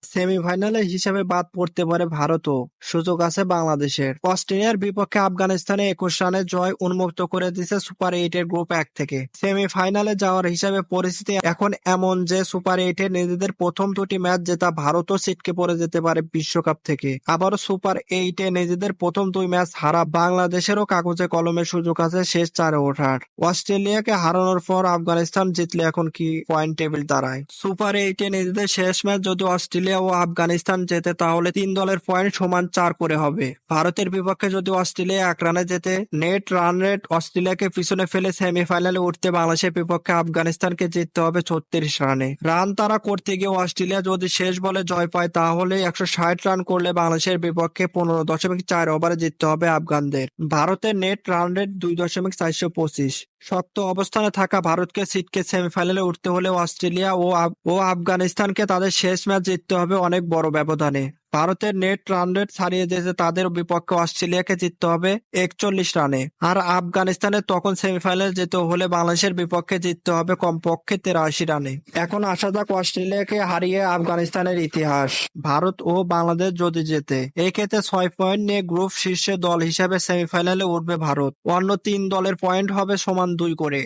সেমিফাইনালে হিসেবে বাদ পড়তে পারে ভারতও, সুযোগ আছে বাংলাদেশের। অস্ট্রেলিয়ার বিপক্ষে আফগানিস্তানে 21 রানের জয় উন্মুক্ত করে দিয়েছে সুপার এইটের গ্রুপ 1 থেকে। সেমিফাইনালে যাওয়ার হিসাবে পরিস্থিতি এখন এমন যে সুপার এইটে নিজেদের প্রথম দুটি ম্যাচ জেতা ভারতও ছিটকে পড়ে যেতে পারে বিশ্বকাপ থেকে। আবারও সুপার এইটে নিজেদের প্রথম দুই ম্যাচ হারা বাংলাদেশেরও কাগজে কলমে সুযোগ আছে শেষ চারে ওঠার। অস্ট্রেলিয়াকে হারানোর পর আফগানিস্তান জিতলে এখন কি পয়েন্ট টেবিল দাঁড়ায়? সুপার এইটে নিজেদের শেষ ম্যাচ যদি অস্ট্রেলিয়া ও আফগানিস্তান জেতে তাহলে 3 দলের পয়েন্ট সমান 4 করে হবে। ভারতের বিপক্ষে যদি অস্ট্রেলিয়া 1 রানে জেতে, নেট রান রেট অস্ট্রেলিয়াকে পিছনে ফেলে সেমিফাইনালে উঠতে বাংলাদেশের বিপক্ষে আফগানিস্তানকে জিততে হবে 36 রানে। রান তারা করতে গিয়ে অস্ট্রেলিয়া যদি শেষ বলে জয় পায় তাহলে 160 রান করলে বাংলাদেশের বিপক্ষে 15.4 ওভারে জিততে হবে আফগানদের। ভারতের নেট রান রেট 2.425। শক্ত অবস্থানে থাকা ভারতকে ছিটকে সেমিফাইনালে উঠতে হলে অস্ট্রেলিয়া ও আফগানিস্তানকে তাদের শেষ ম্যাচ জিততে হবে অনেক বড় ব্যবধানে। ভারতের নেট রান রেট ছাড়িয়ে যেতে তাদের বিপক্ষে অস্ট্রেলিয়াকে জিততে হবে 41 রানে। আর আফগানিস্তানের তখন সেমিফাইনালে যেতে হলে বাংলাদেশের বিপক্ষে জিততে হবে কমপক্ষে 83 রানে। এখন আসা যাক অস্ট্রেলিয়াকে হারিয়ে আফগানিস্তানের ইতিহাস। ভারত ও বাংলাদেশ যদি জেতে, এই ক্ষেত্রে 6 পয়েন্ট নিয়ে গ্রুপ শীর্ষে দল হিসেবে সেমিফাইনালে উঠবে ভারত। অন্য 3 দলের পয়েন্ট হবে সমান 2 করে।